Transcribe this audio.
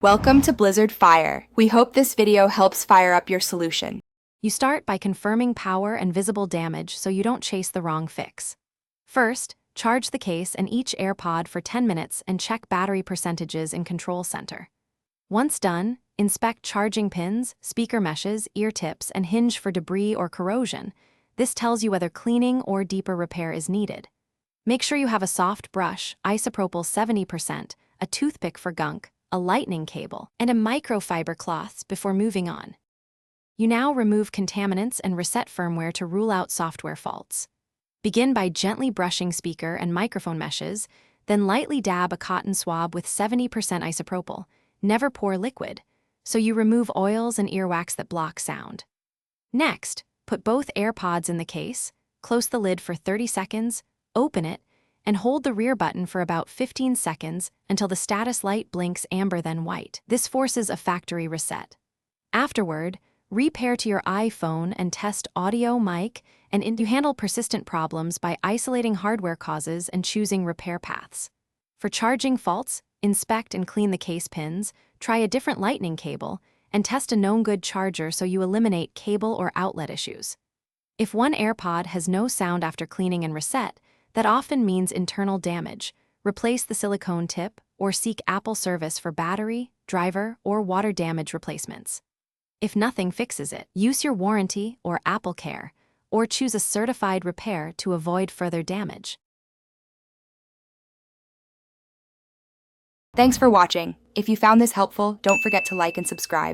Welcome to Blizzard Fire. We hope this video helps fire up your solution. You start by confirming power and visible damage so you don't chase the wrong fix. First, charge the case and each AirPod for 10 minutes and check battery percentages in Control Center. Once done, inspect charging pins, speaker meshes, ear tips, and hinge for debris or corrosion. This tells you whether cleaning or deeper repair is needed. Make sure you have a soft brush, isopropyl 70%, a toothpick for gunk, a lightning cable, and a microfiber cloth before moving on. You now remove contaminants and reset firmware to rule out software faults. Begin by gently brushing speaker and microphone meshes, then lightly dab a cotton swab with 70% isopropyl. Never pour liquid, so you remove oils and earwax that block sound. Next, put both AirPods in the case, close the lid for 30 seconds, open it, and hold the rear button for about 15 seconds until the status light blinks amber then white. This forces a factory reset. Afterward, repair to your iPhone and test audio, mic, and you handle persistent problems by isolating hardware causes and choosing repair paths. For charging faults, inspect and clean the case pins, try a different lightning cable, and test a known good charger so you eliminate cable or outlet issues. If one AirPod has no sound after cleaning and reset, that often means internal damage. Replace the silicone tip or seek Apple service for battery, driver, or water damage replacements. If nothing fixes it, use your warranty or Apple Care, or choose a certified repair to avoid further damage. Thanks for watching. If you found this helpful, don't forget to like and subscribe.